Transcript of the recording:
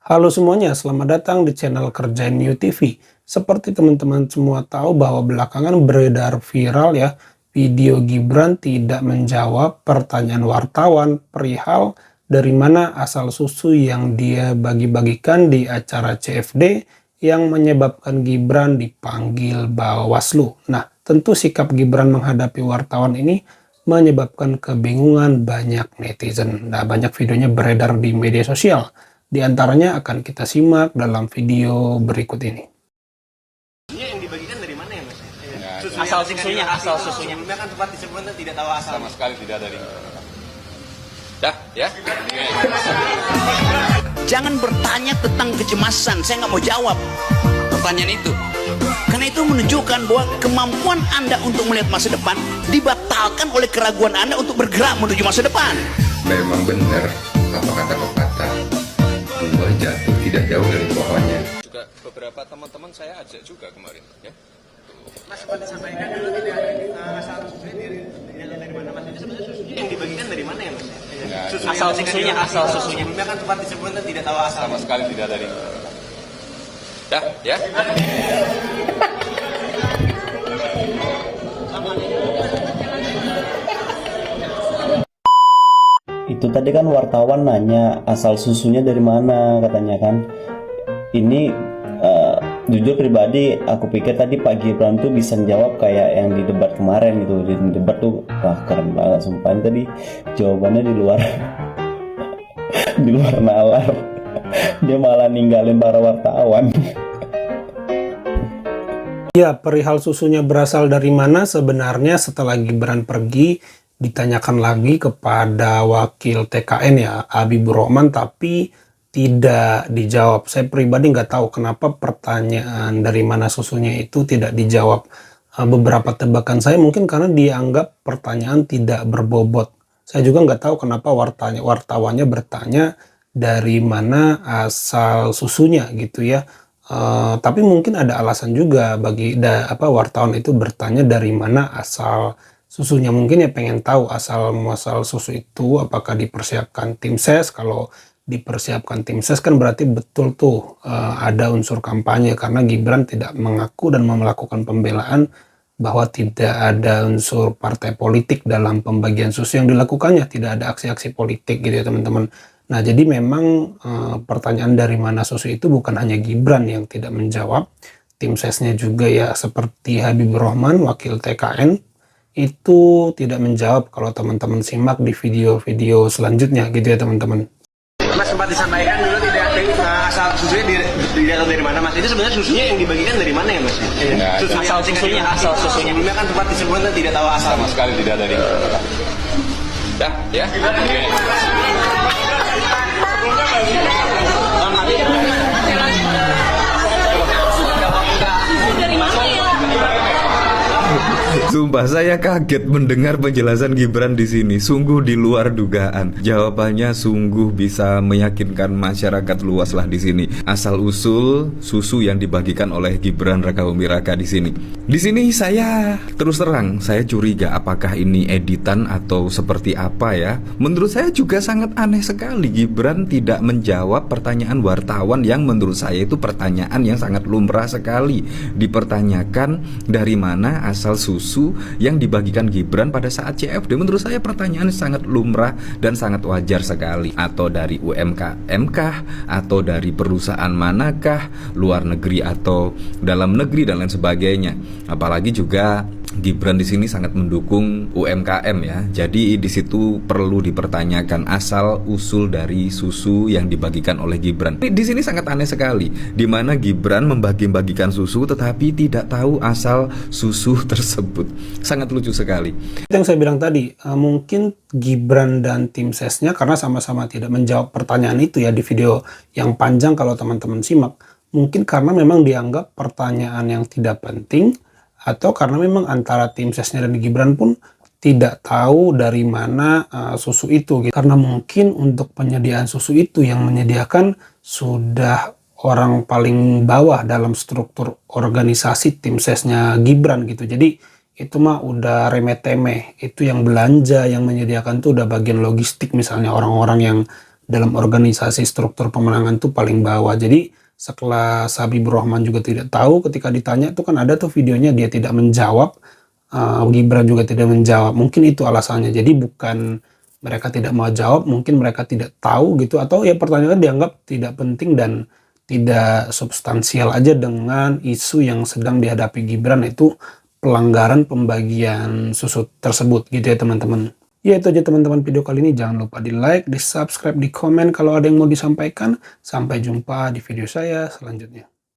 Halo semuanya, selamat datang di channel Kerjain New TV. Seperti teman-teman semua tahu bahwa belakangan beredar viral ya, video Gibran tidak menjawab pertanyaan wartawan perihal dari mana asal susu yang dia bagi-bagikan di acara CFD yang menyebabkan Gibran dipanggil Bawaslu. Nah, tentu sikap Gibran menghadapi wartawan ini menyebabkan kebingungan banyak netizen. Nah, banyak videonya beredar di media sosial. Di antaranya akan kita simak dalam video berikut ini. Yang dibagikan dari mana ya Mas? Asal susunya, asal susunya. Sebelumnya kan sempat disebutkan tidak tahu asal. Sama sekali tidak dari. Dah, ya. Jangan bertanya tentang kecemasan, saya nggak mau jawab pertanyaan itu. Karena itu menunjukkan bahwa kemampuan Anda untuk melihat masa depan dibatalkan oleh keraguan Anda untuk bergerak menuju masa depan. Memang benar apa kata pepatah, buah jatuh tidak jauh dari pohonnya. Juga beberapa teman-teman saya ajak juga kemarin, ya. Mas sempat disampaikan dulu tidak asal susunya dari mana Mas? Itu sebenarnya susunya yang dibagikan dari mana ya Mas? Asal susunya, asal susunya. Sebelumnya kan sempat disebutkan tidak tahu asal. Sama sekali tidak dari. Dah, ya. Itu tadi kan wartawan nanya asal susunya dari mana katanya kan. Ini jujur pribadi aku pikir tadi Pak Gibran tuh bisa jawab kayak yang di debat kemarin gitu. Di debat tuh wah keren banget sumpah, tadi jawabannya di luar di luar nalar. Dia malah ninggalin para wartawan. Ya, perihal susunya berasal dari mana sebenarnya setelah Gibran pergi ditanyakan lagi kepada wakil TKN ya, Habibur Rahman, tapi tidak dijawab. Saya pribadi nggak tahu kenapa pertanyaan dari mana susunya itu tidak dijawab. Beberapa tebakan saya mungkin karena dianggap pertanyaan tidak berbobot. Saya juga nggak tahu kenapa wartawannya bertanya dari mana asal susunya gitu ya. Tapi mungkin ada alasan juga bagi wartawan itu bertanya dari mana asal susunya. Mungkin ya pengen tahu asal muasal susu itu apakah dipersiapkan tim ses. Kalau dipersiapkan tim ses kan berarti betul tuh ada unsur kampanye, karena Gibran tidak mengaku dan melakukan pembelaan bahwa tidak ada unsur partai politik dalam pembagian susu yang dilakukannya, tidak ada aksi-aksi politik gitu ya teman-teman. Nah, jadi memang pertanyaan dari mana susu itu bukan hanya Gibran yang tidak menjawab, tim sesnya juga ya seperti Habibur Rahman, wakil TKN, itu tidak menjawab kalau teman-teman simak di video-video selanjutnya gitu ya teman-teman. Mas sempat disampaikan dulu tidak asal susunya tidak tahu dari mana Mas. Itu sebenarnya susunya yang dibagikan dari mana ya Mas? Asal susunya, asal susunya. Sebelumnya kan sempat disebutkan tidak tahu asal. Sama sekali tidak dari. Dah, ya. Sumpah saya kaget mendengar penjelasan Gibran di sini. Sungguh di luar dugaan. Jawabannya sungguh bisa meyakinkan masyarakat luas lah di sini. Asal usul susu yang dibagikan oleh Gibran Rakabuming Raka di sini. Di sini saya terus terang saya curiga apakah ini editan atau seperti apa ya. Menurut saya juga sangat aneh sekali Gibran tidak menjawab pertanyaan wartawan yang menurut saya itu pertanyaan yang sangat lumrah sekali. Dipertanyakan dari mana asal susu yang dibagikan Gibran pada saat CFD. Menurut saya pertanyaan sangat lumrah dan sangat wajar sekali. Atau dari UMKM kah, atau dari perusahaan manakah, luar negeri atau dalam negeri dan lain sebagainya. Apalagi juga Gibran di sini sangat mendukung UMKM ya. Jadi di situ perlu dipertanyakan asal usul dari susu yang dibagikan oleh Gibran. Di sini sangat aneh sekali, di mana Gibran membagi-bagikan susu tetapi tidak tahu asal susu tersebut. Sangat lucu sekali. Yang saya bilang tadi, mungkin Gibran dan tim sesnya karena sama-sama tidak menjawab pertanyaan itu ya di video yang panjang kalau teman-teman simak. Mungkin karena memang dianggap pertanyaan yang tidak penting, atau karena memang antara tim sesnya dan Gibran pun tidak tahu dari mana susu itu gitu. Karena mungkin untuk penyediaan susu itu yang menyediakan sudah orang paling bawah dalam struktur organisasi tim sesnya Gibran gitu. Jadi itu mah udah remeh-temeh. Itu yang belanja, yang menyediakan tuh udah bagian logistik, misalnya orang-orang yang dalam organisasi struktur pemenangan tuh paling bawah. Jadi sekelas Habibur Rahman juga tidak tahu, ketika ditanya tuh kan ada tuh videonya dia tidak menjawab, Gibran juga tidak menjawab. Mungkin itu alasannya. Jadi bukan mereka tidak mau jawab, mungkin mereka tidak tahu gitu, atau ya pertanyaan dianggap tidak penting dan tidak substansial aja dengan isu yang sedang dihadapi Gibran, itu pelanggaran pembagian susu tersebut gitu ya teman-teman. Ya itu aja teman-teman video kali ini. Jangan lupa di like, di subscribe, di komen kalau ada yang mau disampaikan. Sampai jumpa di video saya selanjutnya.